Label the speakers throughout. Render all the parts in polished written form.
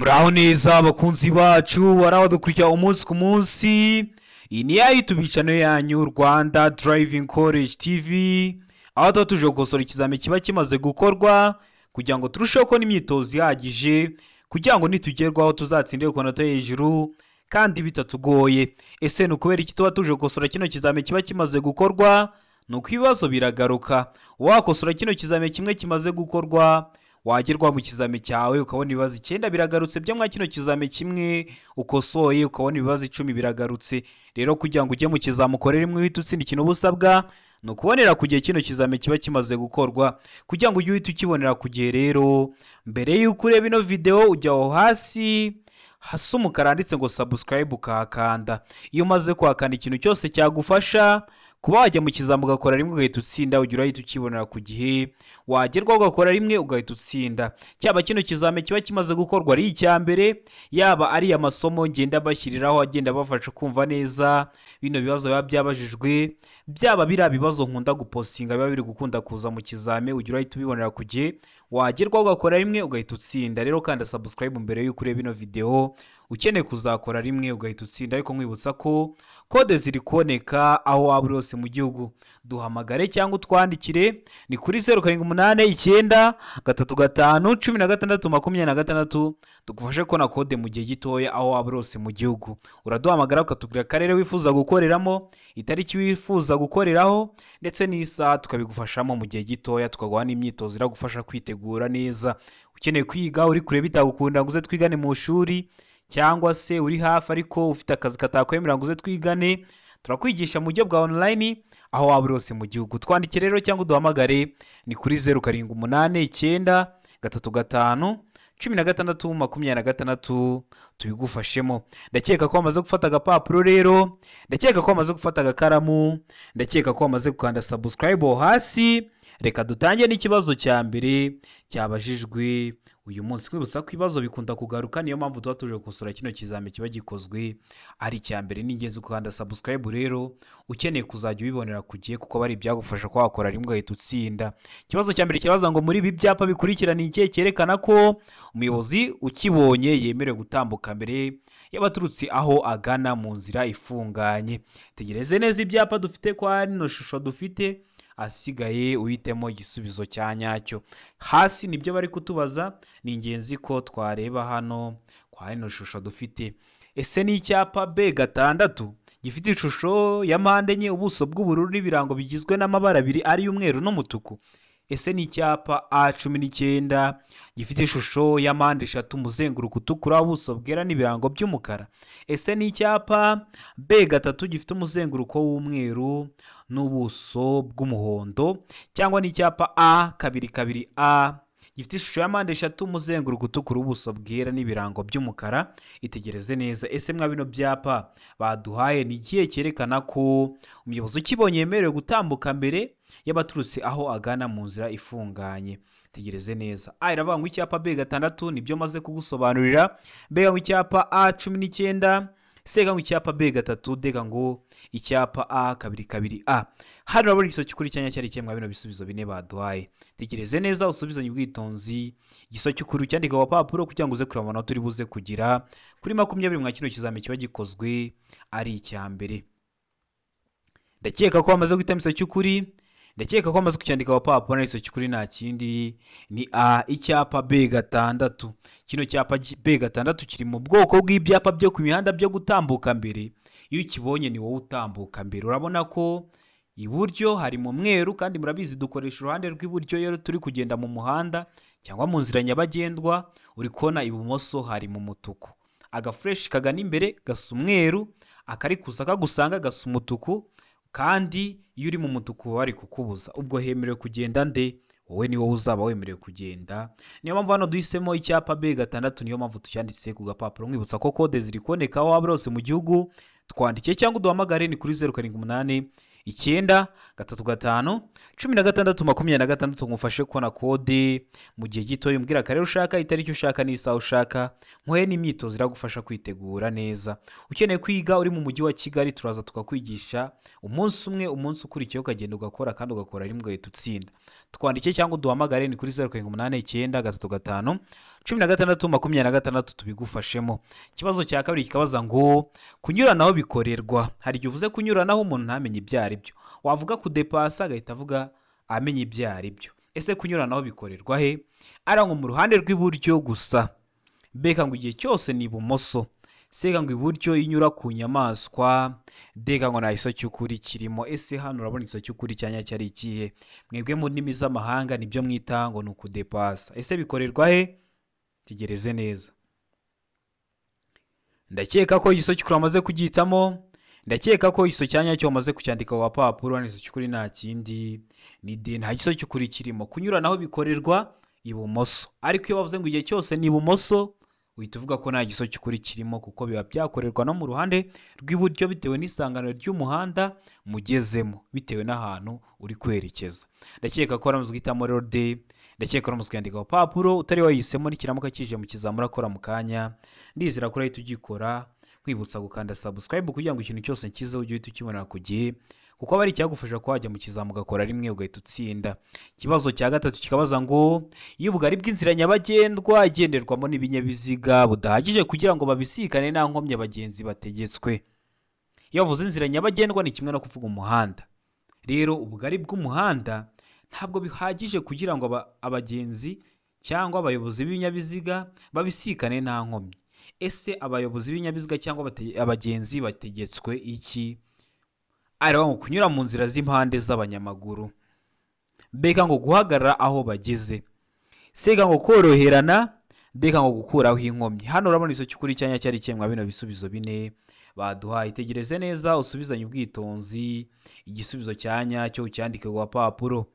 Speaker 1: Muraho neza abakunzi bacu barabadukurikira umunsi ku munsi. Iyi ni ya YouTube channel yanyu Rwanda Driving College TV, aho tuba tuje gukosora ikizami kiba kimaze gukorwa kugira ngo turusheho kubona imyitozo ihagije kugira ngo nitugerwaho tuzatsindire ku nota hejuru kandi bitatugoye. Ese ni ukubera iki tuba tuje gukosora kino kizami kiba kimaze gukorwa? Ni uko ibibazo biragaruka. Wakosora kino kizami kimwe kimaze gukorwa, wagerwa mu kizami cyawe ukabona ibibazo 9 biragarutse byo mwa kino kizami kimwe ukosoye, ukabona ibibazo 10 biragarutse. Rero kugira ngo ujye mu kizami ukorere imwe uhita utsinda ikintu ubusabwa no kubonera ku gihe kino kizami kiba kimaze gukorwa. Kugira ngo ujye uhita ukibonera ku gihe rero, mbere y'uko ureba ino video ujya aho hasi umukara handitse ngo subscribe ukahakanda. Iyo umaze kuhakanda ikintu cyose cyagufasha kuba wajya mu kizami ugakora rimwe ugahita utsinda, ugira uhita ukibonera ku gihe, wagerwa ugakora rimwe ugahita utsinda. Cyaba kino kizami kiba kimaze gukorwa ari icya mbere, yaba ari amasomo ngenda bashyiriraho agenda bafasha kumva neza bino bibazo biba byabajijwe, byaba bira bibazo nkunda gupostinga biba biri gukunda kuza mu kizami, ugira uhita ubibonera ku gihe, wagerwa ugakora rimwe ugahita utsinda. Rero kanda subscribe mbere y'uko ureba ino video ukeneye kuzakora rimwe ugahita utsinda. Ariko nkwibutsa ko kode ziri kuboneka aho waba uri hose mu gihugu. Duhamagare cyangwa utwandikire, ni kuri 0789351626 tugufashe ko na kode mu gihe gitoya aho waba uri hose mu gihugu. Uraduhamagara ukatubwira akarere wifuza gukoreramo, itariki wifuza gukoreraho ndetse n'isaha, tukabigufashamo mu gihe gitoya, tukaguha n'imyitozo iragufasha kwitegura neza. Ukeneye kwiga uri kure bitagukunda ngo uze twigane mu shuri, cyangwa se uri hafi ariko ufite akazi katakwemerera ngo uze twigane, turakwigisha mu buryo bwa online aho waba uri hose mu gihugu. Twandikire rero cyangwa uduhamagare, ni kuri 0789351626 tubigufashemo. Ndakeka ko wamaze gufata agapapuro rero, ndakeka ko wamaze gufata agakaramu, ndakeka ko wamaze gukanda subscribe hasi. Reka dutangiye n'ikibazo cya mbere cyabajijwe uyu munsi. Kwibutsa ko ibibazo bikunda kugaruka, niyo mpamvu tuba tuje gukosora kino kizami kiba gikozwe ari icya mbere. Ni ingenzi gukanda subscribe rero ukeneye kuzajya ubibonera ku gihe, kuko bari ibyagufasha ko wakora rimwe ugahita utsinda. Ikibazo cya mbere kibaza ngo muri ibi byapa bikurikirana ikihe cyerekana ko umuyobozi ukibonye yemerewe gutambuka mbere y'abaturutse aho agana mu nzira ifunganye? Tegereze neza ibyapa dufite kwa rino shusho dufite, asigaye uhitemo igisubizo cya nyacyo. Hasi nibyo bari kutubaza, ni ingenzi ko twareba hano kwa rino shusho dufite. Ese ni icyapa B6 gifite ishusho ya mpande enye, ubuso bw'ubururu n'ibirango bigizwe n'amabara abiri ari y'umweru n'umutuku? Ese ni icyapa A19 gifite ishusho ya mpande eshatu, umuzenguruko utukura, ubuso bwera n'ibirango by'umukara? Ese ni icyapa B3 gifite umuzenguruko w'umweru n'ubuso bw'umuhondo? Cyangwa ni icyapa A22A gifite ishusho ya mpande eshatu, umuzenguruko utukura, ubuso bwera n'ibirango by'umukara? Itegereze neza. Ese mwa bino byapa baduhaye ni ikihe cyerekana ko umuyobozi ukibonye yemerewe gutambuka mbere y'abaturutse aho agana mu nzira ifunganye? Tegereze neza. A iravuga ngo icyapa B6 nibyo maze kugusobanurira. B ngo icyapa A19, C ngo icyapa B3, D ngo icyapa A22A. Hano urabona igisozi cy'ukuri cyanya cyari cyemwa bino bisubizo bine baduhaye. Tegereze neza usubizanye ubwitonzi igisozi cy'ukuri cyandika wa papuro kugira ngo uze kureba amanota turi buze kugira kuri 20 mwa kino kizami kiba gikozwe ari icya mbere. Ndakeka ko wamaze guhitamo igisozi cy'ukuri, ndakeka ko wamaze kucyandika wa papuro, n'igisozi cy'ukuri nta kindi ni A, icyapa B6. Kino cyapa B6 kiri mu bwoko bw'ibyapa byo ku mihanda byo gutambuka mbere. Iyo ukibonye ni wowe utambuka mbere. Urabona ko iburyo hari mu mweru, kandi murabizi dukoresha uruhande rw'iburyo iyo turi kugenda mu muhanda cyangwa mu nzira nyabagendwa. Uri kubona ibumoso hari mu mutuku. Agafresh kagana imbere gasa umweru, akari kuza kagusanga gasa umutuku, kandi iyo uri mu mutuku bari kukubuza. Ubwo hemerewe kugenda nde? Wowe ni wowe uzaba wemerewe kugenda. Niyo mpamvu hano duhisemo icyapa B6, niyo mpamvu tucyanditse ku gapapuro. Mwibutsa ko kode ziri kuboneka aho waba hose mu gihugu. Twandike cyangwa uduhamagare, ni kuri 0789351626 ngufashe kubona kode mu gihe gito. Umbwira akarere ushaka, itariki ushaka n'isaha ushaka, nkuhe n'imyitozo iragufasha kwitegura neza. Ukeneye kwiga uri mu mujyi wa Kigali, turaza tukakwigisha umunsi umwe, umunsi ukurikiyeho ukagenda ugakora kandi ugakora rimwe ugahita utsinda. twandike cyangwa uduhamagare ni kuri 0789 tubigufashemo. Ikibazo cya kabiri kikabaza ngo kunyuranaho bikorerwa. Hari igihe uvuze kunyuranaho umuntu ntamenye ibyo ari byo, wavuga kudepasa agahita avuga amenye ibyo ari byo. Ese kunyuranaho bikorerwa he? Ari ngo mu ruhande rw'iburyo gusa, beka ngo igihe cyose ni ibumoso, seka ngo iburyo inyura ku nyamaswa, deka ngo nta iso cy'ukuri kirimo. Ese hano urabona iso cy'ukuri cyanya cyari ikihe? Mwebwe mu ndimi z'amahanga nibyo mwita ngo ni ukudepasa. Ese bikorerwa he? Tegereze neza. Ndakeka ko iso cy'ukuri amaze kugitamo, ndakeka ko iso cyanya cyo amaze kucyandika wa papuro, n'iso cy'ukuri nta kindi ni de, nta iso cy'ukuri kirimo. Kunyuranaho bikorerwa ibumoso, ariko iyo bavuze ngo igihe cyose ni ibumoso uhita uvuga ko nta giso cy'ukuri kirimo, kuko biba byakorerwa no mu ruhande rw'iburyo bitewe n'isangano ry'umuhanda mugezemo, bitewe n'ahantu uri kwerekeza. Ndakeka ko ramuzwe hitamo rero de, ndakeka ramuzwe yandika ku papuro utari wayihisemo n'ikiramuka kije mu kizamura akora mu kanya. Ndizera ko ahita ugikora, kwibutsa gukanda subscribe kugira ngo ikintu cyose nkize ujye uhita ukibonera ku gihe, kuko aba ari icyagufasha ko wajya mu kizamu ugakora rimwe ugahita utsinda. Ikibazo cya gatatu kikabaza ngo iyo ubugari bw'inzira nyabagendwa igenderwamo n'ibinyabiziga budahagije kugira ngo babisikane nta nkomyi abagenzi bategetswe. Iyo bavuze inzira nyabagendwa ni kimwe no kuvuga umuhanda. Rero ubugari bw'umuhanda ntabwo bihagije kugira ngo abagenzi cyangwa abayobozi b'ibinyabiziga babisikane nta nkomyi. Ese abayobozi b'ibinyabiziga cyangwa abagenzi bategetswe iki? Areba ngo kunyura mu nzira z'impande z'abanyamaguru, beka ngo guhagarara aho bageze, seka ngo koroherana, deka ngo gukuraho inkomyi. Hano urabona iso cy'ukuri cyanya cyari cyemwa bino bisubizo bine baduhaye. Itegereze neza usubizanye ubwitonzi igisubizo cyanya cyo ucyandike ku papuro.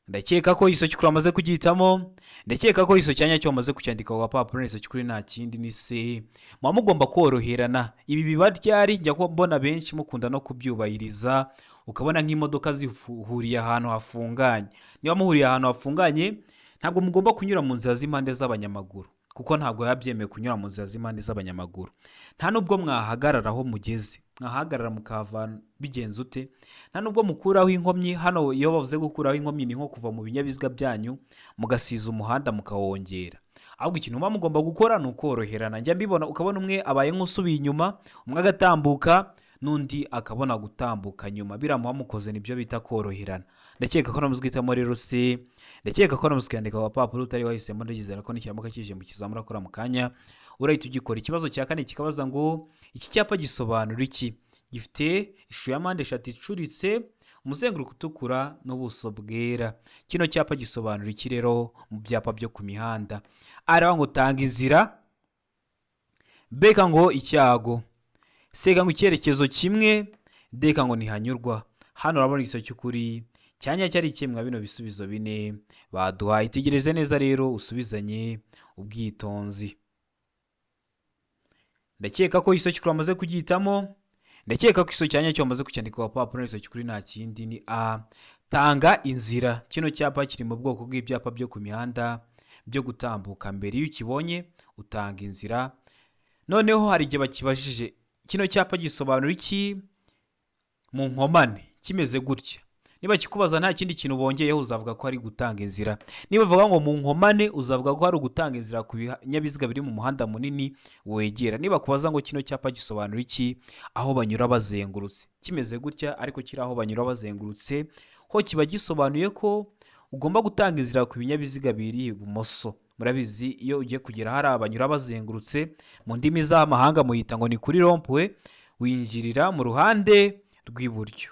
Speaker 1: Ndakeka ko iso cy'ukuri amaze kugitamo, ndakeka ko iso cyanya cyo amaze kucyandika ku papuro, iso cy'ukuri nta kindi ni se. Muba mugomba koroherana. Ibi biba ryari njya ko mbona benshi mukunda no kubyubahiriza, ukabona nk'imodoka zihuriye ahantu hafunganye. Niba muhuriye ahantu hafunganye ntabwo mugomba kunyura mu nzira z'impande z'abanyamaguru, kuko ntabwo yabyemewe kunyura mu nzira z'impande z'abanyamaguru. Nta nubwo mwahagarara aho mugeze, mwahagarara mukava bigenze ute? Nta nubwo mukuraho inkomyi. Hano iyo bavuze gukuraho inkomyi ni nko kuva mu binyabiziga byanyu mugasiza umuhanda mukawongera. Ahubwo ikintu muba mugomba gukora ni ukoroherana. Njya mbibona ukabona umwe abaye nk'usubiye inyuma, umwe agatambuka n'undi akabona gutambuka nyuma. Biramuha mukoze nibyo bita koroherana. Ndakeka ko namuzwitamo rero se, ndakeka ko namuzwandika ku papuro utari wahisemo. Ndagizera ko n'ikiramuka kije mu kizamura akora mu kanya urahita ugikora. Ikibazo cya kane kikabaza ngo iki cyapa gisobanura iki? Gifite ishusho ya mpande eshatu icuritse, umuzenguruko utukura n'ubuso bwera. Kino cyapa gisobanura iki rero mu byapa byo ku mihanda? Araba ngo tanga inzira, beka ngo icyago, seka ngo icyerekezo kimwe, deka ngo ntihanyurwa. Hano urabona igiso cy'ukuri cyanya cyari cyemwa bino bisubizo bine baduhaye. Itegereze neza rero usubizanye ubwitonzi. Ndakeka ko iso cy'ukuri amaze kugitamo, ndakeka ko iso cyanya cyo amaze kucyandika ku papuro, iso cy'ukuri nta kindi ni a, tanga inzira. Kino cyapa kiri mu bwoko bw'ibyapa byo ku mihanda byo gutambuka mbere. Iyo ukibonye utanga inzira. Noneho hari igihe bakibajije kino cyapa gisobanura iki mu nkomane kimeze gutya. Niba kikubaza nta kindi kintu bongeyeho uzavuga ko ari gutanga inzira. Niba bavuga ngo mu nkomane uzavuga ko ari ugutanga inzira ku binyabiziga biri mu muhanda munini wegera. Niba kubaza ngo kino cyapa gisobanura iki aho banyura bazengurutse, kimeze gutya ariko kiri aho banyura bazengurutse, ho kiba gisobanuye ko ugomba gutanga inzira ku binyabiziga biri ibumoso. Murabizi iyo ugiye kugera hari abanyura bazengurutse, mu ndimi z'amahanga muyita ngo ni kuri rompwe, winjirira mu ruhande rw'iburyo.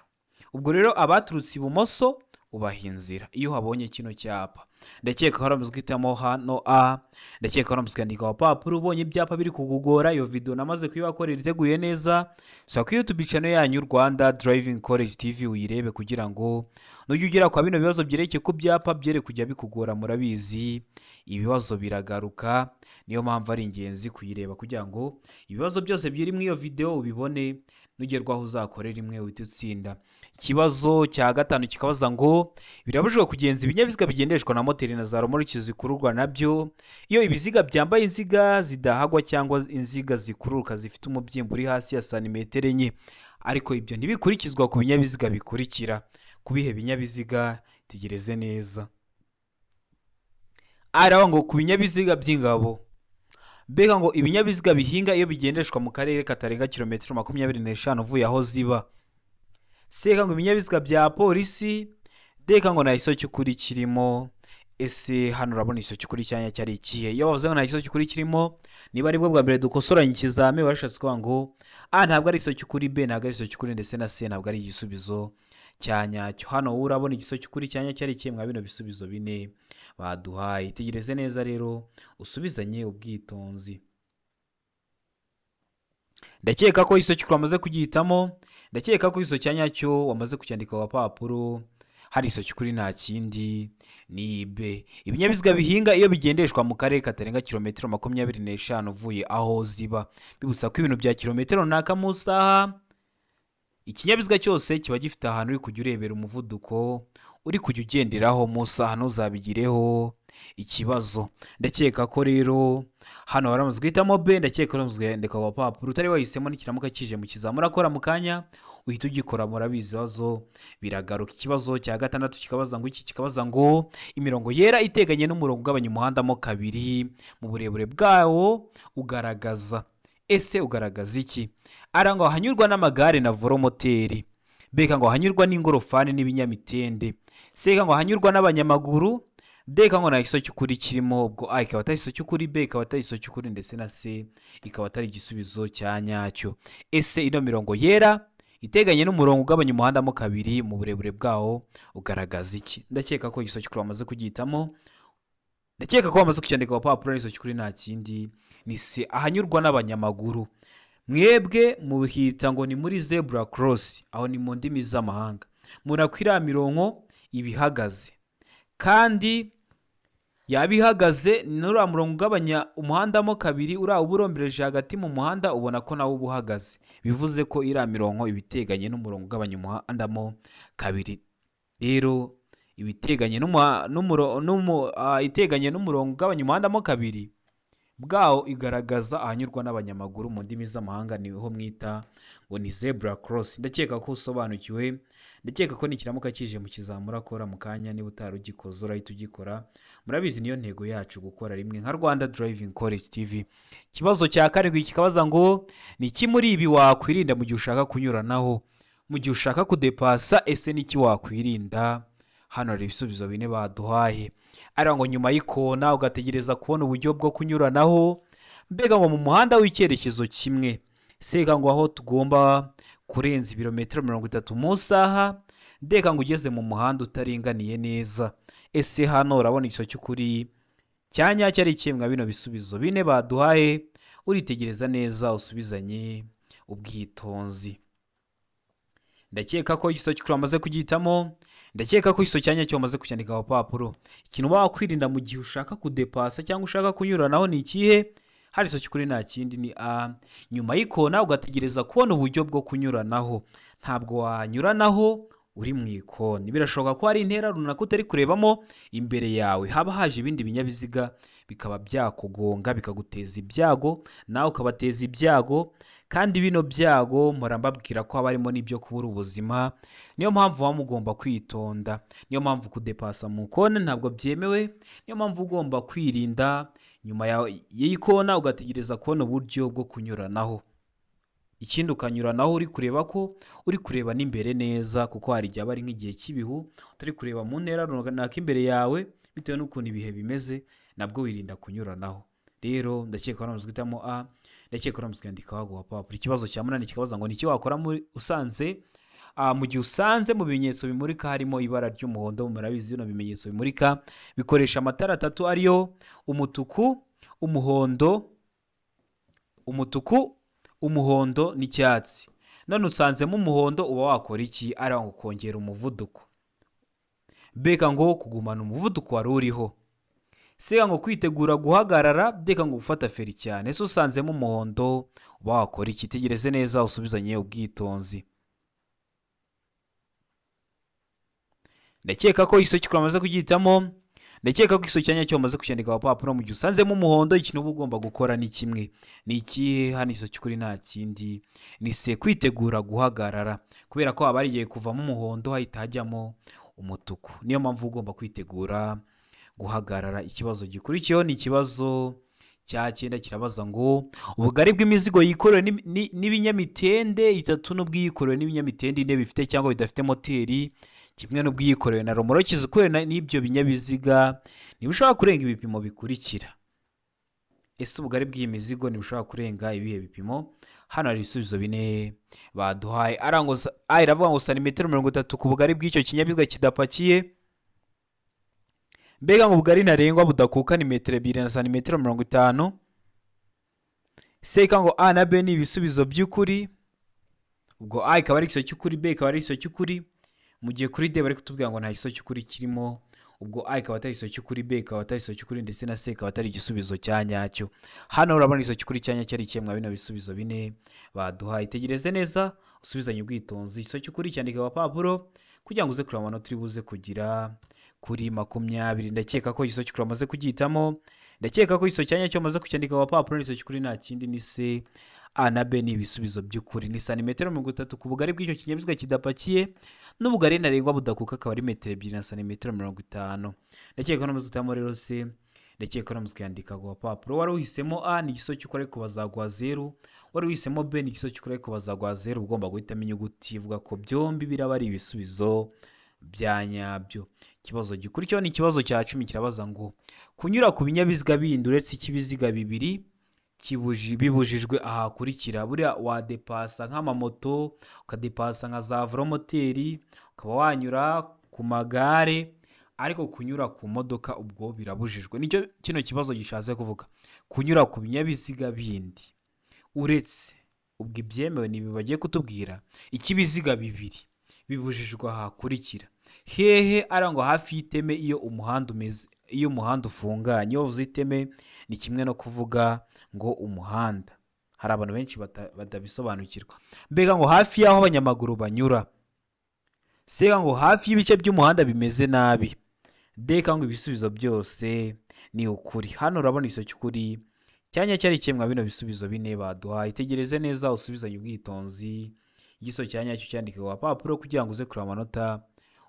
Speaker 1: Ubwo rero abaturutse ibumoso ubaha inzira iyo habonye kino cyapa. Ndakeka ko haramuzwitamo hano a, ndakeka ko haramuzwandika ku papuro. Ubonye ibyapa biri kugugora, iyo video namaze kuyibakorera iteguye neza, so ku YouTube channel yanyu Rwanda Driving College TV uyirebe kugira ngo nujye ugera kwa bino bibazo byerekeye ku byapa byere kujya bikugora. Murabizi ibibazo biragaruka, niyo mpamvu ari ingenzi kuyireba kugira ngo ibibazo byose byiri muri iyo video ubibone, nugerwaho uzakorera imwe uhite utsinda. Ikibazo cya gatanu kikabaza ngo birabujijwe kugenza ibinyabiziga bigendeshwa na moteri na za romoroki zikururwa nabyo iyo ibiziga byambaye inziga zidahagwa cyangwa inziga zikururuka zifite umubyimba uri hasi ya santimetero 4. Ariko ibyo ntibikurikizwa ku binyabiziga bikurikira. kubihe binyabiziga tegereze neza. araho ngo ku binyabiziga by'ingabo. Mbega ngo ibinyabiziga bihinga iyo bigendeshwa mu karere katarenga kilometero 25 uvuye aho ziba. Seka ngo ibinyabiziga bya polisi, deka ngo nta iso cy'ukuri kirimo. Ese hano urabona iso cy'ukuri cyanya cyari ikihe? Iyo bavuze ngo nta iso cy'ukuri kirimo, niba ari bwo bwa mbere dukosoranye ikizame barashatse kuvuga ngo ntabwo ari iso cy'ukuri, B ntabwo ari iso cy'ukuri, ndetse na C ntabwo ari igisubizo cyanyacyo. Hano wowe urabona igiso cy'ukuri cyanya cyari ikihe mwa bino bisubizo bine baduhaye? Tegereze neza rero usubizanye ubwitonzi. Ndakeka ko iso cy'ukuri wamaze kugihitamo, ndakeka ko iso cyanyacyo wamaze kucyandika ku papuro. Hari iso cy'ukuri nta kindi ni B. Ibinyabiziga bihinga iyo bigendeshwa mu karere katarenga kilometero 25 uvuye aho ziba. Bibutsa ko ibintu bya kilometero runaka mu saha, ikinyabiziga cyose kiba gifite ahantu uri kujya urebera umuvuduko uri kujya ugenderaho mu saha, ntuzabigireho ikibazo. Ndakeka ko rero hano waramaze guhitamo B, ndakeka ko waramaze kwandika ku papuro. Utari wahisemo n'ikiramuka kije mu kizamura akora mu kanya uhita ugikora. Murabizi ibibazo biragaruka. Ikibazo cya gatandatu kikabaza ngo iki, kikabaza ngo imirongo yera iteganye n'umurongo ugabanya umuhanda mo kabiri mu burebure bwawo ugaragaza. Ese ugaragaza iki? Ngo hanyurwa n'amagare na volomoteri. Beka ngo hanyurwa n'ingorofani n'ibinyamitende. Seka ngo hanyurwa n'abanyamaguru. Deka ngo nta iso cy'ukuri kirimo. Ubwo A ikaba atari iso cy'ukuri, B ikaba atari iso cy'ukuri, ndetse na C ikaba atari igisubizo cya nyacyo. Ese ino mirongo yera iteganye n'umurongo ugabanya umuhanda mo kabiri mu burebure bwawo ugaragaza iki? Ndakeka ko igiso cy'ukuri wamaze kugihitamo, ndakeka ko wamaze kucyandika ku papuro. Iso cy'ukuri nta kindi ni C, ahanyurwa n'abanyamaguru. Mwebwe muhita ngo ni muri zebra cross, aho ni mu ndimi z'amahanga. Murakwira mirongo ibihagaze, kandi yabihagaze n'uriya murongo ugabanya umuhanda mo kabiri uriya uburombereje hagati mu muhanda, ubona ko nawe ubuhagaze. Bivuze ko iriya mirongo ibiteganye n'umurongo ugabanya umuhanda mo kabiri. Rero ibiteganye iteganye n'umurongo ugabanya umuhanda mo kabiri bwawo igaragaza ahanyurwa n'abanyamaguru. Mu ndimi z'amahanga niho mwita ngo ni zebra cross. Ndakeka ko usobanukiwe, ndakeka ko nikiramuka kije mu kizamura akora mu kanya. Niba utarugikoze urahita ugikora. Murabizi niyo ntego yacu gukora rimwe nka Rwanda Driving College TV. Ikibazo cya karindwi kikabaza ngo ni iki muri ibi wakwirinda mu gihe ushaka kunyuranaho, mu gihe ushaka kudepasa? Ese niki wakwirinda? Hano hari ibisubizo bine baduhaye. Ngo nyuma y'ikona ugategereza kubona uburyo bwo kunyuranaho. Mbega ngo mu muhanda w'icyerekezo kimwe. Seka ngo aho tugomba kurenza ibirometero 30 mu saha. Ndeka ngo ugeze mu muhanda utaringaniye neza. Ese hano urabona igiso cy'ukuri cyanya cyari ikemwa bino bisubizo bine baduhaye. Uritegereza neza usubizanye ubwitonzi. Ndakeka ko igiso cy'ukuri wamaze kugihitamo, ndakeka ko iso cyanya cyo wamaze kucyandika ku papuro. Ikintu wakwirinda mu gihe ushaka kudepasa cyangwa ushaka kunyuranaho ni ikihe? Hari iso cy'ukuri nta kindi ni A, nyuma y'ikona ugategereza kubona uburyo bwo kunyuranaho. Ntabwo wanyuranaho uri mu ikoni. Birashoboka ko hari intera runaka utari kurebamo imbere yawe, haba haje ibindi binyabiziga bikaba byakugonga bikaguteza ibyago, nawe ukabateza ibyago. Kandi bino byago murambabwira ko haba harimo n'ibyo kubura ubuzima. Niyo mpamvu wa mugomba kwitonda. Niyo mpamvu kudepasa mu kone ntabwo byemewe. Niyo mpamvu ugomba kwirinda nyuma y'ikona ugategereza kubona uburyo bwo kunyuranaho. Ikindi ukanyuranaho uri kureba ko uri kureba n'imbere neza, kuko hari igihe ari nk'igihe cy'ibihu utari kureba mu ntera runaka imbere yawe bitewe n'ukuntu ibihe bimeze, nabwo wirinda kunyuranaho. Rero ndakeka ko uramutse uhitamo A, ndakeka ko uramutse ukandika ku papuro. Ikibazo cya 8 kikabaza ngo ni iki wakora usanze mu gihe usanze mu bimenyetso bimurika harimo ibara ry'umuhondo. Murabizi bino bimenyetso bimurika bikoresha amatara atatu ariyo umutuku, umuhondo n'icyatsi. None usanzemo umuhondo uba wakora iki? Ngo kongera umuvuduko. Beka ngo kugumana umuvuduko wari uriho. Seka ngo kwitegura guhagarara. Deka ngo gufata feri cyane. Ese usanzemo umuhondo uba wakora iki? Tegereze neza usubizanye ubwitonzi. Ndakeka ko iso cy'ukuri wamaze kugihitamo, ndakeka ko iso cyanya cyo wamaze kucyandika ku papuro. Mu gihe usanzemo umuhondo, ikintu uba ugomba gukora ni kimwe. Ni ikihe? Hano iso cy'ukuri nta kindi, ni se kwitegura guhagarara, kubera ko haba harigiye kuvamo umuhondo hahita hajyamo umutuku. Niyo mpamvu ugomba kwitegura guhagarara. Ikibazo gikurikiyeho ni ikibazo cya 9, kirabaza ngo ubugari bw'imizigo yikorewe n'ibinyamitende 3 n'ubwiyikorewe n'ibinyamitende 4 bifite cyangwa bidafite moteri kimwe n'ubwiyikorewe na romoroki zikorewe n'ibyo binyabiziga ntibushobora kurenga ibipimo bikurikira. Ese ubugari bw'iyi mizigo ntibushobora kurenga ibihe bipimo? Hano hari ibisubizo 4 baduhaye. Iravuga ngo santimetero 30 ku bugari bw'icyo kinyabiziga kidapakiye. Mbega ngo ubugari ntarengwa budakuka ni metero 2 na santimetero 50. Seka ngo A na B ni ibisubizo by'ukuri, ubwo A ikaba ari igiso cy'ukuri, B ikaba ari igiso cy'ukuri. Mu gihe kuri D bari kutubwira ngo nta giso cy'ukuri kirimo, ubwo A ikaba atari igiso cy'ukuri, B ikaba atari igiso cy'ukuri, ndetse na C ikaba atari igisubizo cya nyacyo. Hano urabona igiso cy'ukuri cya nyacyo ari ikemwa bino bisubizo 4 baduhaye. Itegereze neza usubizanye ubwitonzi. Igiso cy'ukuri cyandika ku papuro kugira ngo uze kureba amanota uri buze kugira kuri 20. Ndakeka ko igiso cy'ukuri amaze kugihitamo. Ndakeka ko igiso cya nyacyo amaze kucyandika ku papuro. Igiso cy'ukuri nta kindi ni C. A na B ni ibisubizo by'ukuri. Ni santimetero 30 ku bugari bw'icyo kinyabiziga kidapakiye, n'ubugari ntarengwa budakuka akaba ari metero 2 na santimetero 50. Ndakeka ko namaze gutamo rero C. Ndakeka ko namaze kuyandika ku papuro. Wari uhisemo A ni igiso cy'ukuri ariko bazaguha 0. Wari uhisemo B ni igiso cy'ukuri ariko bazaguha 0. Ugomba guhitamo inyuguti ivuga ko byombi biraba ari ibisubizo bya nyabyo. Ikibazo gikurikiyeho ni ikibazo cya 10, kirabaza ngo kunyura ku binyabiziga bindi uretse ikibiziga bibiri bibujijwe ahakurikira. Buriya wadepasa nk'amamoto, ukadepasa nka za velomoteri, ukaba wanyura ku magare, ariko kunyura ku modoka ubwo birabujijwe. Nicyo kino kibazo gishatse kuvuga. Kunyura ku binyabiziga bindi uretse, ubwo ibyemewe ni bagiye kutubwira ikibiziga bibiri bibujijwe ahakurikira. Hehe? Arango hafi y'iteme iyo umuhanda umeze, iyo umuhanda ufunganye. Iyo uvuze iteme ni kimwe no kuvuga ngo umuhanda. Hari abantu benshi batabisobanukirwa. Mbega ngo hafi y'aho abanyamaguru banyura. Sega ngo hafi y'ibice by'umuhanda bimeze nabi. Deka ngo ibisubizo byose ni ukuri. Hano urabona igiso cy'ukuri cyanya cyari ikemwa bino bisubizo 4 baduhaye. Itegereze neza usubizanye ubwitonzi. Igiso cya nyacyo cyandike ku papuro kugira ngo uze kureba amanota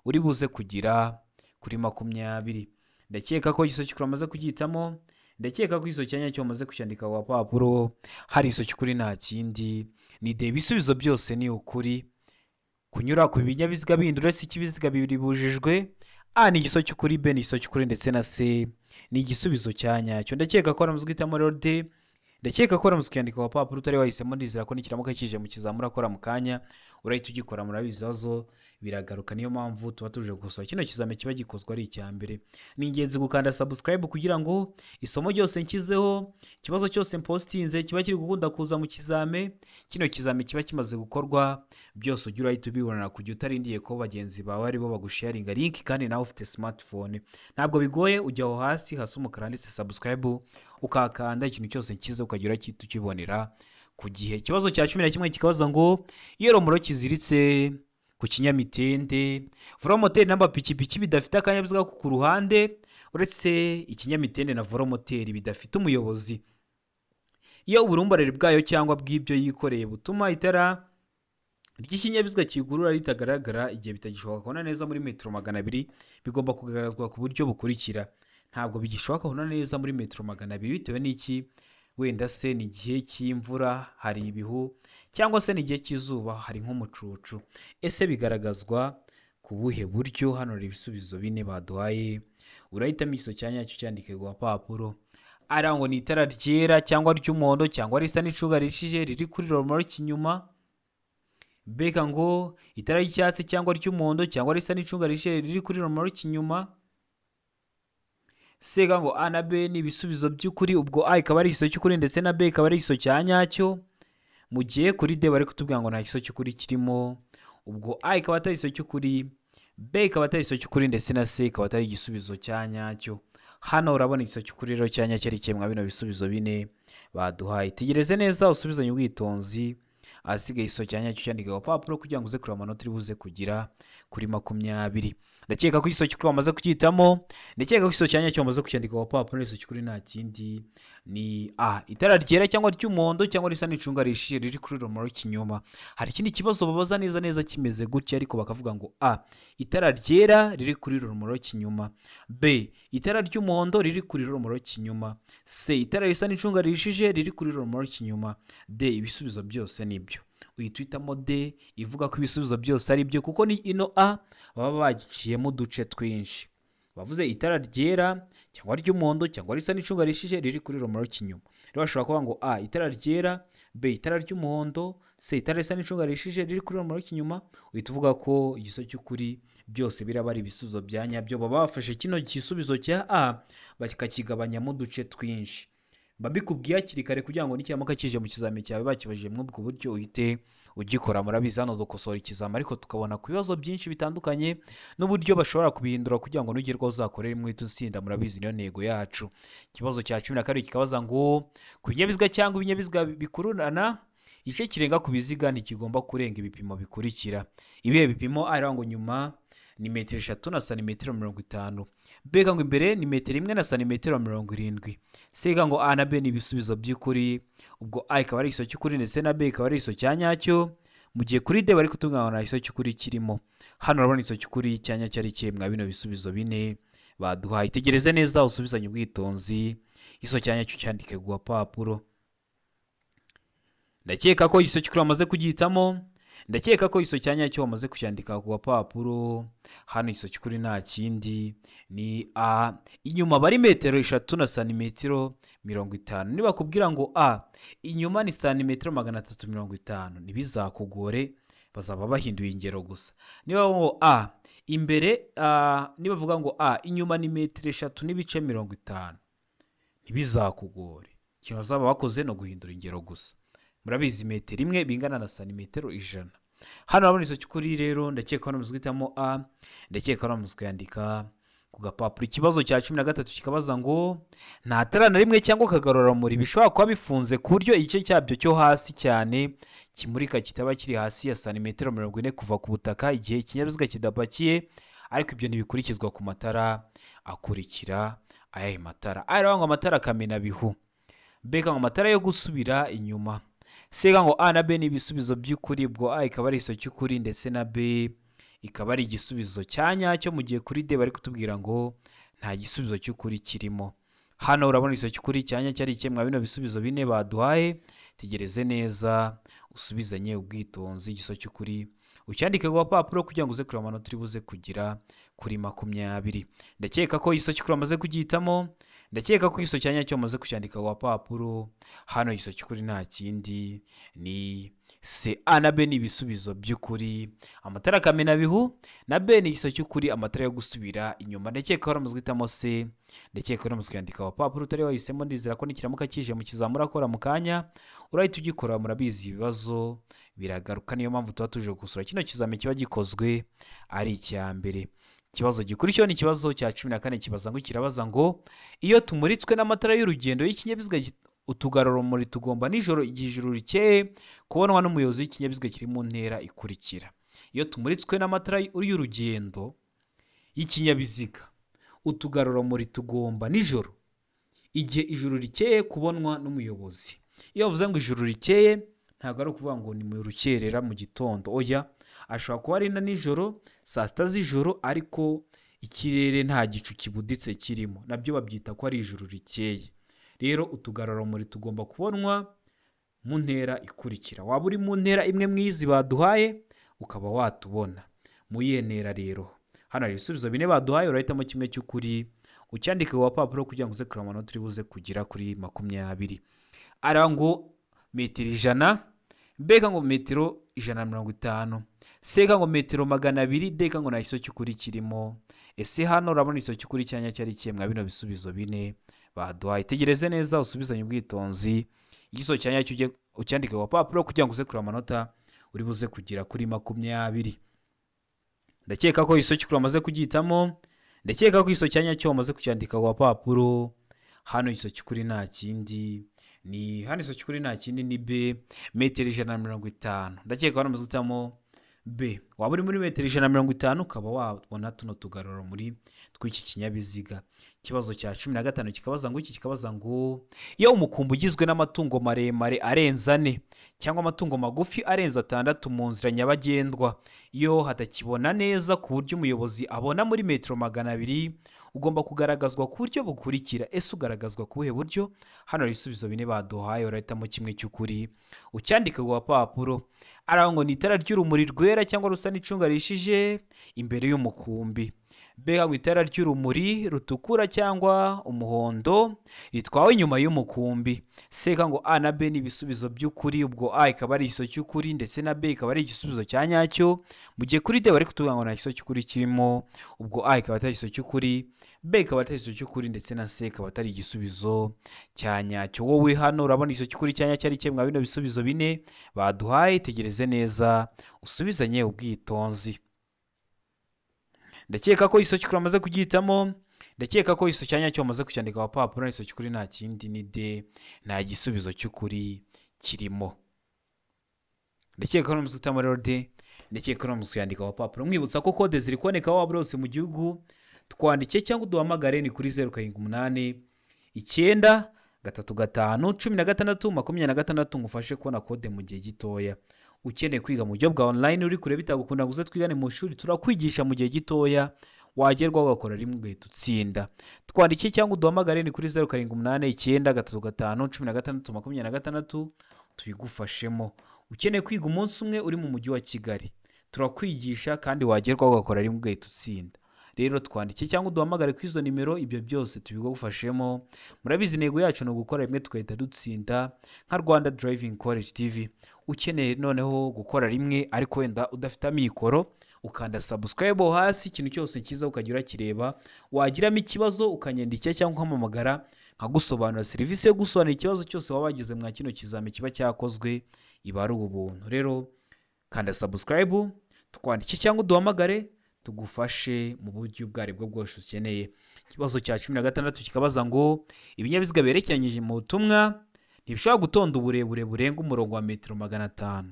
Speaker 1: uri buze kugira kuri 20. Ndakeka ko igiso cy'ukuri amaze kugihitamo. Ndakeka ko igiso cya nyacyo amaze kucyandika ku papuro. Hari igiso cy'ukuri nta kindi, ni D. Ibisubizo byose ni ukuri. Kunyura ku binyabiziga bindi uretse ikibiziga bibiri bibujijwe. A ni igiso cy'ukuri, B ni igiso cy'ukuri, ndetse na C ni igisubizo cya nyacyo. Ndakeka ko amaze guhitamo rero D. Ndakeka ko amaze kuyandika ku papuro utari wahisemo. Ndizera ko nikiramuka kije mu kizamura akora mu kanya urahita ugikora. Murabizazo biragaruka. Niyo mpamvu tuba tuje gusoma kino kizame kiba gikozwe ari icya mbere. Ni ingenzi gukanda subscribe kugira ngo isomo ryose nshyizeho, ikibazo cyose postinze kiba kiri gukunda kuza mu kizame. Kino kizame kiba kimaze gukorwa byose ujye urahita ubibonera kujya utarindiye ko bagenzi bawe ari bo bagusharinga link, kandi nawe ufite smartphone. Ntabwo bigoye, ujya aho hasi hasi umukara handitse subscribe ukakanda, ikintu cyose nshyize ukagira cyita ukibonera ku gihe. Ikibazo cya 11 kikabaza ngo iyo romoro kiziritse ku kinyamitende, velomoteri n'amapikipiki bidafite akanyabiziga ku ruhande uretse ikinyamitende na velomoteri bidafite umuyobozi, iyo uburumbarare bwayo cyangwa bw'ibyo yikoreye butuma itara ry'ikinyabiziga kigurura ritagaragara igihe bitagishoboka kubona neza muri metero 200, bigomba kugaragazwa ku buryo bukurikira. Ntabwo bigishoboka kubona neza muri metero 200 bitewe n'iki? Wenda se ni igihe cy'imvura, hari ibihu, cyangwa se ni igihe cy'izuba, hari nk'umucucu. Ese bigaragazwa ku buhe buryo? Hano hari ibisubizo 4 baduhaye. Urahitamo igiso cya nyacyo cyandike ku papuro. Arango ni itara ryera cyangwa ry'umuhondo cyangwa risa n'icunga rishije riri kuri romoroki inyuma. Beka ngo itara ry'icyatsi cyangwa ry'umuhondo cyangwa risa n'icunga rishije riri kuri romoroki inyuma. Sega ngo A na B ni ibisubizo by'ukuri, ubwo A ikaba ari igiso cy'ukuri ndetse na B ikaba ari igiso cya nyacyo. Mu gihe kuri D bari kutubwira ngo nta giso cy'ukuri kirimo, ubwo A ikaba atari igiso cy'ukuri, B ikaba atari igiso cy'ukuri, ndetse na C ikaba atari igisubizo cya nyacyo. Hano urabona igiso cy'ukuri rero cya nyacyo ari ikemwa bino bisubizo 4 baduhaye. Tegereze neza usubizanye ubwitonzi. Ahasigaye igiso cya nyacyo cyandika ku papuro kugira ngo uze kureba amanota uri buze kugira kuri 20. ndakeka ko igiso cy'ukuri wamaze kucyitamo, ndakeka ko igiso cya nyacyo wamaze kucyandika ku papuro. Igiso cy'ukuri nta kindi ni a, itara ryera cyangwa ry'umuhondo cyangwa risa n'icunga rishije riri kuri rumoro kinyuma. Hari ikindi kibazo babaza neza neza kimeze gutya ariko bakavuga ngo a, itara ryera riri kuri rumoro kinyuma, b, itara ry'umuhondo riri kuri rumoro kinyuma, c, itara risa n'icunga rishije riri kuri rumoro kinyuma, d, ibisubizo byose nibyo. Uhita uhitamo d ivuga ko ibisubizo byose ari byo, kuko ni ino a baba bagiciyemo uduce twinshi. Bavuze itara ryera cyangwa ry'umuhondo cyangwa risa n'icunga rishije riri kuri rumoro kinyuma. Rero bashobora kuvuga ngo a, itara ryera, b, itara ry'umuhondo, c, itara risa n'icunga rishije riri kuri rumoro kinyuma. Uhita uvuga ko igiso cy'ukuri byose biraba ari ibisubizo bya nyabyo. Baba bafashe kino gisubizo cya a bakakigabanyamo uduce twinshi. Mbikubwiye hakiri kare kugira ngo nikiramuka kije mu kizamini cyawe bakibajije muri ubwo buryo uhite ugikora. Murabizi hano dukosora ikizami ariko tukabona ku bibazo byinshi bitandukanye n'uburyo bashobora kubihindura kugira ngo nugerwaho uzakorere imwe utsinda. Murabizi niyo ntego yacu. Ikibazo cya 12 kikabaza ngo ku binyabiziga cyangwa ibinyabiziga bikururana igice kirenga ku biziga ntikigomba kurenga ibipimo bikurikira. Ibihe bipimo aravuga ngo nyuma ni metero 3 na santimetero 50, b ngo imbere ni metero 1 na santimetero 70, c ngo a na b ni ibisubizo by'ukuri. Ubwo a ikaba ari igiso cy'ukuri ndetse na b ikaba ari igiso cya nyacyo, mu gihe kuri d bari kutungana na igiso cy'ukuri kirimo. Hano urabona igiso cy'ukuri cya nyacyo ari kimwe bino bisubizo bine baduhaye. Itegereze neza usubizanye ubwitonzi, igiso cya nyacyo cyandike ku gapapuro. Ndakeka ko igiso cy'ukuri wamaze kugihitamo, ndakeka ko igiso cya nyacyo wamaze kucyandika ku gapapuro. Hano igiso cy'ukuri nta kindi ni a, inyuma bari metero 3 na santimetero 50. Niba kubwira ngo a inyuma ni santimetero 350 ntibizakugore, bazaba bahinduye ingero gusa. Niba ngo a imbere niba bavuga ngo a inyuma ni metero 3 n'ibice 50 ntibizakugore. Ikintu bazaba bakoze no guhindura ingero gusa. Murabizi metero imwe bingana na santimetero 100. Hano urabona igiso cy'ukuri rero ndakeka ko namaze guhitamo a, ndakeka ko namaze kuyandika ku gapapuro. Ikibazo cya 13 kikabaza ngo nta tara na rimwe cyangwa kagarura-rumuri bishobora kuba bifunze ku buryo igice cyabyo cyo hasi cyane kimurika kitaba kiri hasi ya santimetero 40 kuva ku butaka igihe ikinyabiziga kidapakiye, ariko ibyo ntibikurikizwa ku matara akurikira. Ayahe matara? Aravuga ngo amatara kamena bihu, b ngo amatara yo gusubira inyuma, c ngo a na b ni ibisubizo by'ukuri. Ubwo a ikaba ari igiso cy'ukuri ndetse na b ikaba ari igisubizo cya nyacyo, mu gihe kuri d bari kutubwira ngo nta gisubizo cy'ukuri kirimo. Hano urabona igiso cy'ukuri cya nyacyo ari kimwe bino bisubizo bine baduhaye. Tegereze neza usubizanye ubwitonzi, igiso cy'ukuri ucyandike ku gapapuro kugira ngo uze kureba amanota uri buze kugira kuri 20. Ndakeka ko igiso cy'ukuri wamaze kugihitamo, ndakeka ko igiso cya nyacyo wamaze kucyandika ku gapapuro. Hano igiso cy'ukuri nta kindi ni c, a na b ni ibisubizo by'ukuri. Amatara kamena bihu na b ni igiso cy'ukuri, amatara yo gusubira inyuma. Ndakeka ko wamaze guhitamo c, ndakeka ko wamaze kuyandika ku gapapuro. Utari wahisemo ndizera ko nikiramuka kije mu kizamini urakora mu kanya urahita ugikora. Murabizi ibibazo biragaruka, niyo mpamvu tuba tuje gusura kino kizamini kiba gikozwe ari icya mbere. Ikibazo gikurikiyeho ni ikibazo cya 14 kibaza ngo kirabaza ngo iyo tumuritswe n'amatara y'urugendo y'ikinyabiziga utugarura-rumuri tugomba nijoro igihe ijuru rikeye kubonwa n'umuyobozi w'ikinyabiziga kiri mu ntera ikurikira. Iyo tumuritswe n'amatara y'urugendo y'ikinyabiziga utugarura-rumuri tugomba nijoro igihe ijuru rikeye kubonwa n'umuyobozi. Iyo bavuze ngo ijuru rikeye ntabwo ari ukuvuga ngo ni mu rukerera mu gitondo, oya, ashobora kuba ari na nijoro saa 6 z'ijoro ariko ikirere nta gicu kibuditse kirimo, nabyo babyita ko ari ijuru rikeye. Rero utugarura-rumuri tugomba kubonwa mu ntera ikurikira. Waba uri mu ntera imwe mwizi baduhaye ukaba watubona mu ntera. Rero hano hari ibisubizo bine baduhaye, urahitamo kimwe cy'ukuri ucyandike ku gapapuro kugira ngo uze kureba amanota uri buze kugira kuri 20. Aravuga ngo metero 100, b ngo metero 150, c ngo metero 200, d ngo nta giso cy'ukuri kirimo. Ese hano urabona igiso cy'ukuri cya nyacyo ari kimwe bino bisubizo bine baduhaye. Tegereze neza usubizanye ubwitonzi, igiso cya nyacyo ucyandike ku gapapuro kugira ngo uze kureba amanota uri buze kugira kuri 20. Ndakeka ko igiso cy'ukuri wamaze kugihitamo, ndakeka ko igiso cya nyacyo wamaze kucyandika ku gapapuro. Hano igiso cy'ukuri nta kindi ni b metero 150. Ndakeka ko wamaze guhitamo B waba uri muri metero 150 ukaba wabona tuno tugaruro muri tw'iki kinyabiziga. Ikibazo cya 15 kikabaza ngo iyo umukumbi ugizwe n'amatungo maremare arenze 4 cyangwa amatungo magufi arenze 6 mu nzira nyabagendwa, iyo hatakibona neza ku buryo umuyobozi abona muri metero 200, ugomba kugaragazwa ku buryo bukurikira. Ese ugaragazwa ku buhe buryo? Hano hari ibisubizo 4 baduhaye, urahitamo kimwe cy'ukuri ucyandika ku papuro. Araho ngo ni itara ry'urumuri rwera cyangwa rusa n'icunga rishije imbere y'umukumbi. B ngo itara ry'urumuri rutukura cyangwa umuhondo ritwawe inyuma y'umukumbi. C ngo A na B ni ibisubizo by'ukuri, ubwo A ikaba ari igisubizo cy'ukuri ndetse na B ikaba ari igisubizo cya nyacyo. Mu gihe kuri D bari kutubwira ngo nta gisubizo cy'ukuri kirimo, ubwo A ikaba atari igisubizo cy'ukuri, B ikaba atari igisubizo cy'ukuri ndetse na C ikaba atari igisubizo cya nyacyo. Wowe hano urabona igisubizo cy'ukuri cya nyacyo ari kimwe bino bisubizo 4 baduhaye. Tegereze neza usubizanye ubwitonzi. Ndakeka ko igisubizo cy'ukuri amaze kugihitamo. Ndakeka ko igisubizo cya nyacyo amaze kucyandika ku papuro. Igisubizo cy'ukuri nta kindi ni D, nta gisubizo cy'ukuri kirimo. Ndakeka ko namaze guhitamo rero D. Ndakeka ko namaze kuyandika ku papuro. Mwibutsa ko kode ziri kuboneka aho waba uri hose mu gihugu. Twandike cyangwa uduhamagare ni kuri 078 9 3 5 16 26 ngufashe kubona kode mu gihe gitoya. Ukeneye kwiga mu buryo bwa online uri kure bitagukunda guze twigane mu shuri, turakwigisha mu gihe gitoya, wagerwaho ugakora rimwe ugahita utsinda. Twandike cyangwa uduhamagare ni kuri 078 9 3 5 16 26 tubigufashemo. Ukeneye kwiga umunsi umwe uri mu mujyi wa Kigali, turakwigisha kandi wagerwaho ugakora rimwe ugahita utsinda. Rero twandike cyangwa uduhamagare kuri izo nimero, ibyo byose tubigufashemo. Murabizi intego yacu ni ugukora rimwe tugahita dutsinda nka Rwanda Driving College TV. Ukeneye noneho gukora rimwe ariko wenda udafite amikoro, ukanda subscribe hasi, ikintu cyose cyiza ukajya urakireba. Wagiramo ikibazo ukanyandikira cyangwa ukampamagara nkagusobanurira serivisi yo gusobanura ikibazo cyose waba wagize mwa kino kizami kiba cyakozwe, iba ari ubuntu. Rero kanda subscribe, twandike cyangwa uduhamagare tugufashe mu buryo bwari bwo bwose ukeneye. Ikibazo cya 16 kikabaza ngo ibinyabiziga berekeranyije mu butumwa ntibishobora gutonda uburebure burenga umurongo wa metero 500.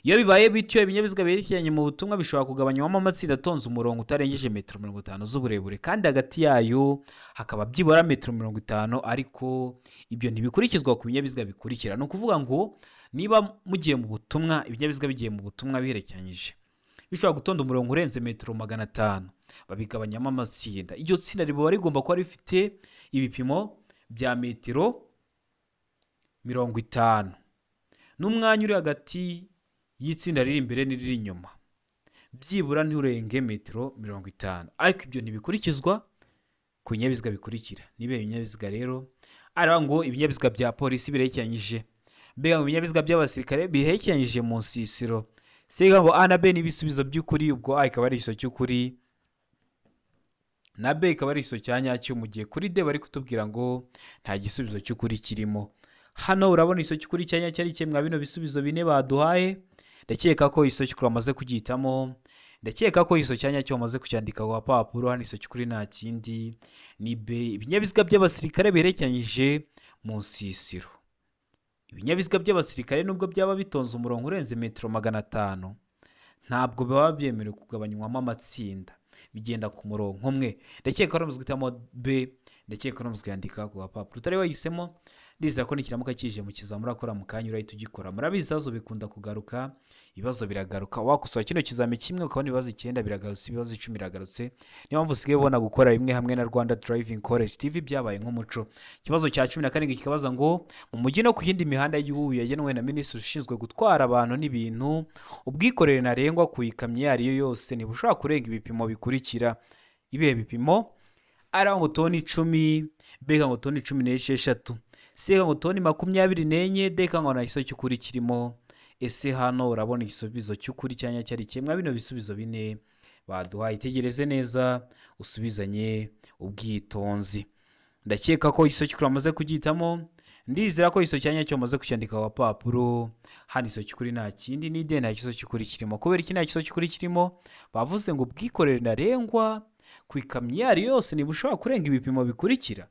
Speaker 1: Iyo bibaye bityo ibinyabiziga berekeranye mu butumwa bishobora kugabanywamo amatsinda atonze umurongo utarengeje metero 50 z'uburebure, kandi hagati yayo hakaba byibura metero 50, ariko ibyo ntibikurikizwa ku binyabiziga bikurikira. Ni ukuvuga ngo niba mugiye mu butumwa, ibinyabiziga bigiye mu butumwa biherekeranyije bishobora gutonda umurongo urenze metero 500, babigabanyamo amatsinda. Iryo tsinda riba rigomba kuba rifite ibipimo bya metero 50 n'umwanya uri hagati y'itsinda riri imbere n'iriri inyuma, byibura nturenge metero 50. Ariko ibyo ntibikurikizwa ku binyabiziga bikurikira. Nibe ibinyabiziga rero ari ngo ibinyabiziga bya polisi birekeranyije, mbega mu binyabiziga by'abasirikare birekeranyije mu nsisiro. Sega ngo A na B ni ibisubizo by'ukuri, ubwo A ikaba ari igisubizo cy'ukuri na B ikaba ari igisubizo cya nyacyo. Mu gihe kuri D bari kutubwira ngo nta gisubizo cy'ukuri kirimo. Hano urabona igisubizo cy'ukuri cya nyacyo ari kimwe bino bisubizo 4 baduhaye. Ndakeka ko igisubizo cy'ukuri amaze kugihitamo. Ndakeka ko igisubizo cya nyacyo amaze kucyandika ku papuro. Hano igisubizo cy'ukuri nta kindi ni B, ibinyabiziga by'abasirikare biherekeranyije mu nsisiro. Ibinyabiziga by'abasirikare nubwo byaba bitonze umurongo urenze metero 500, ntabwo baba byemerewe kugabanywamo amatsinda, bigenda ku murongo umwe. Ndakeka ko namaze guhitamo B, ndakeka ko namaze kuyandika ku papuro. Utari wahisemo, ndizera ko nikiramuka kije mu kizamini urakora mu kanya urahita ugikora. Murabizi ibibazo bikunda kugaruka, ibibazo biragaruka. Wakosora kino kizami kimwe ukabona ibibazo 9 biragarutse, ibibazo 10 biragarutse. Niyo mpamvu usigaye ubona gukora rimwe hamwe na Rwanda Driving College TV byabaye nk'umuco. Ikibazo cya 14 kikabaza ngo mu mujyi no ku yindi mihanda y'ubu yagenwe na Minisitiri ushinzwe gutwara abantu n'ibintu, ubwikorere ntarengwa ku ikamyo iyo ari yo yose ntibushobora kurenga ibipimo bikurikira. Ibihe bipimo? Ari ngo toni 10, B ngo toni 16, C ngo toni 24, D ngo nta gisubizo cy'ukuri kirimo. Ese hano urabona igisubizo cy'ukuri cya nyacyo ari kimwe bino bisubizo 4 baduhaye. Tegereze neza usubizanye ubwitonzi. Ndakeka ko igisubizo cy'ukuri amaze kugihitamo. Ndizera ko igisubizo cya nyacyo amaze kucyandika ku papuro. Hano igisubizo cy'ukuri nta kindi ni D, nta gisubizo cy'ukuri kirimo. Kubera iki nta gisubizo cy'ukuri kirimo? Bavuze ngo ubwikorere ntarengwa ku ikamyo iyo ari yose ntibushobora kurenga ibipimo bikurikira.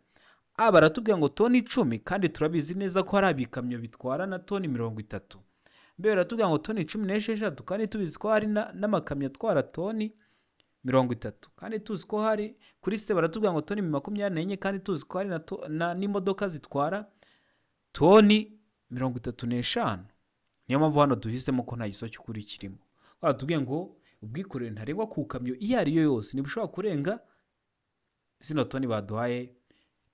Speaker 1: A baratubwira ngo toni 10, kandi turabizi neza ko hari abikamyo bitwara na toni 30. mbere baratubwira ngo toni 16 kandi tubizi ko hari n'amakamyo atwara toni 30 kandi tuzi ko hari kuri se baratubwira ngo toni 24 kandi tuzi ko hari n'imodoka zitwara toni 35. niyo mpamvu hano duhisemo ko nta giso cy'ukuri kirimo. Baratubwiye ngo ubwikorere ntarengwa ku kamyo iyo ari yo yose ntibushobora kurenga zino toni baduhaye,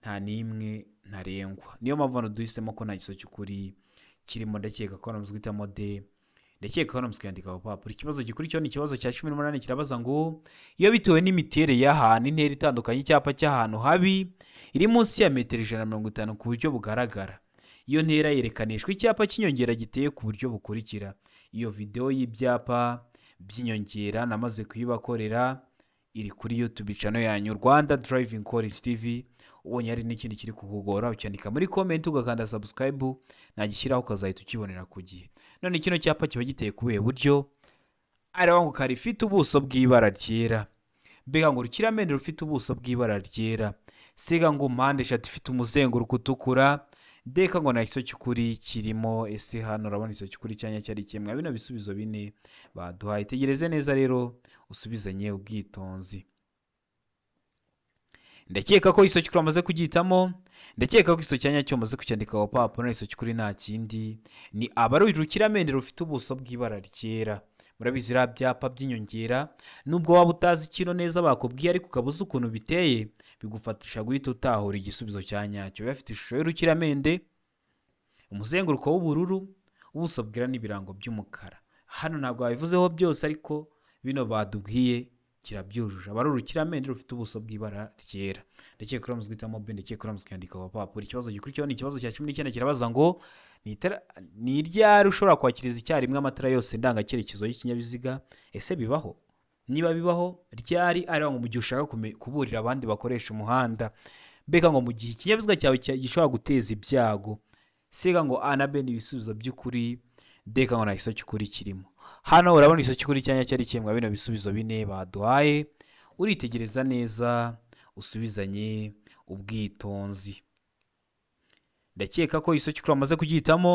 Speaker 1: nta n'imwe ntarengwa. niyo mpamvu hano duhisemo ko nta giso cy'ukuri kirimo. Ndakeka ko namuzwe ita mode, ndakeka ko namuzwe yandika papuro. Ikibazo gikurikiyeho ni ikibazo cya 18 kirabaza ngo iyo bitewe n'imiterere y'ahantu intera itandukanye icyapa cy'ahantu habi iri munsi ya metero 150 ku buryo bugaragara, iyo ntera yerekanishwa icyapa cy'inyongera giteye ku buryo bukurikira. Iyo video y'ibyapa by'inyongera namaze kuyibakorera iri kuri YouTube channel yanyu Rwanda Driving College TV. Ubonye hari n'ikindi kiri kukugora ucyandika muri comment ugakanda subscribe, nagishyiraho ukazahita ukibonera ku gihe. None kino cyapa kiba giteye kubuye buryo araho ngo karifite ubuso bw'ibara ryera, mbega ngo urukiramende rufite ubuso bw'ibara ryera, sega ngo mpande eshatu ifite umuzenguruko utukura, ndeka ngo nta giso cy'ukuri kirimo. Ese hano urabona igiso cy'ukuri cyanya cyari kimwe? Bino bisubizo bine baduhaye, tegereze neza rero usubizanye ubwitonzi. Ndakeka ko igiso cy'ukuri amaze kugitamo, ndakeka ko igiso cyanya cyo amaze kucyandika wa papuro. Igiso cy'ukuri nta kindi ni abarukiramende rufite ubuso bw'ibara ryera. Murabizi ra byapa by'inyongera nubwo waba utazi kino neza bakubwiye ariko ukabuza ukuntu biteye, bigufatisha guhita utahura igisubizo cyanyacyo. Bafite ishusho y'urukiramende, umuzenguruko w'ubururu, ubuso bwera n'ibirango by'umukara. Hano ntabwo babivuzeho byose ariko bino badubwiye kirabyujuje. Abari urukiramende rufite ubuso bw'ibara ryera. Ndakeka ko ramuzwe ita mobile, ndakeka ko ramuzwe yandika wa papuro. Ikibazo gikurikiyeho ni ikibazo cya 19 kirabaza ngo ni ryari ushobora kwakiriza icyarimwe amatara yose ndangacyerekezo y'ikinyabiziga? Ese bibaho? Niba bibaho ryari? Ari ngo mu gihe ushaka kuburira abandi bakoresha umuhanda, mbega ngo mu gihe ikinyabiziga cyawe gishobora guteza ibyago. Sega ngo A na B ni ibisubizo by'ukuri, ndeka ngo nta giso cy'ukuri kirimo. Hano urabona igiso cy'ukuri cyanya cyari kimwe bino bisubizo bine baduhaye, uritegereza neza usubizanye ubwitonzi. Ndakeka ko igiso cy'ukuri amaze kugihitamo,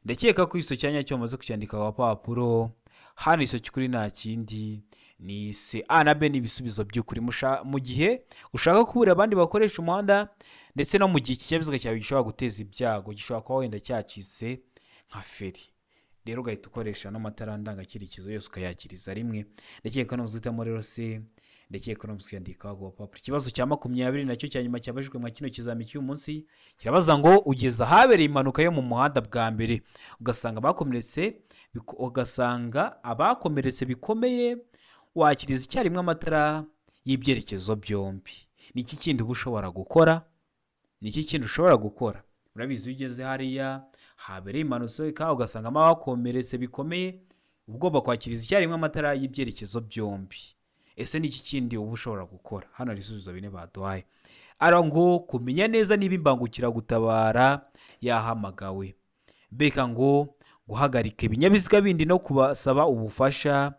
Speaker 1: ndakeka ko igiso cyanya cyo amaze kucyandika wa papuro. Hano igiso cy'ukuri nta kindi ni se A na B ni ibisubizo by'ukuri. Mu gihe ushaka kubura abandi bakoresha umuhanda ndetse no mu gihe ikinyabiziga cyawe gishobora guteza ibyago, gishobora kuba wenda cyacitse nka feri, rero ugahita ukoresha n'amatara ndangacyerekezo yose ukayakiriza rimwe. Ndakeka ko namuzitamo rero se, ndakeka ko namuziyandika wa papuro. Ikibazo cya 20 nacyo cya nyuma cyabajijwe mu kino kizami cy'uyu munsi kirabaza ngo ugeze ahabereye impanuka yo mu muhanda bwa mbere ugasanga abakomeretse bikomeye, wakiriza icyarimwe amatara y'ibyerekezo byombi. Ni iki kindi uba ushobora gukora? Ni iki kindi ushobora gukora? Urabizi ugeze hariya habereye impanuka ugasanga abakomeretse bikomeye, ugomba kwakiriza icyarimwe amatara y'ibyerekezo byombi. Ese ni iki kindi uba ushobora gukora? Hano ari ibisubizo bine baduhaye. Ara ngo kumenya neza niba imbangukira gutabara yahamagawe, mbega ngo guhagarika ibinyabiziga bindi no kubasaba ubufasha.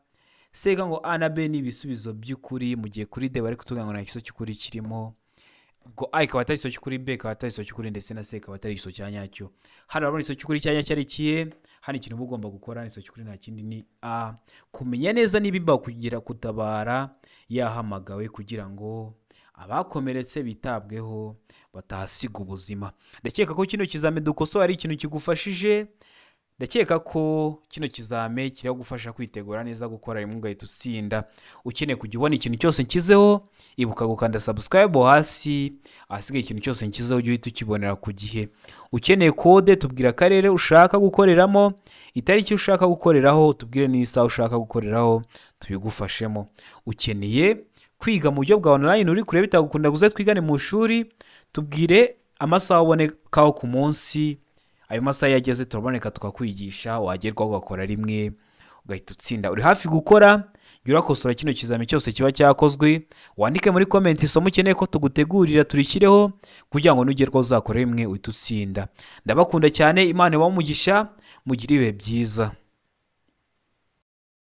Speaker 1: Sega ngo A na B ni ibisubizo by'ukuri, mu gihe kuri D bari kutubwira ngo nta giso cy'ukuri kirimo. Ngo A ikaba atari igiso cy'ukuri, B ikaba atari igiso cy'ukuri, ndetse na C ikaba atari igiso cyanyacyo. Hano urabona igiso cy'ukuri cyanya cyari kiye. Hano ikintu uba ugomba gukora igiso cy'ukuri nta kindi ni A, kumenya neza niba imbangukira gutabara yahamagawe kugira ngo abakomeretse bitabweho batahasiga ubuzima. Ndakeka ko kino kizame dukosora ari ikintu kigufashije. Ndakeka ko kino kizame kiriho gufasha kwitegura neza gukora rimwe ugahita utsinda. Ukeneye kujya ubona ikintu cyose nkizeho, ibuka gukanda subscribe hasi, ahasigaye ikintu cyose nkizeho ujye uhita ukibonera ku gihe. Ukeneye kode tubwira akarere ushaka gukoreramo, itariki ushaka gukoreraho, tubwire n'isaha ushaka gukoreraho, tubigufashemo. Ukeneye kwiga mu buryo bwa online uri kure bitagukunda guze twigane mu ishuri, tubwire amasaha ubonekaho ku munsi. Ayo masaha yageze turaboneka tukakwigisha, wagerwaho ugakora rimwe ugahita utsinda. Uri hafi gukora, urakosora kino kizami cyose kiba cyakozwe, wandike muri comment isomo ukeneye ko tugutegurira turishyireho kugira ngo nugerwaho uzakore rimwe uhita utsinda. Ndabakunda cyane, Imana ibahe umugisha, mugire ibihe byiza.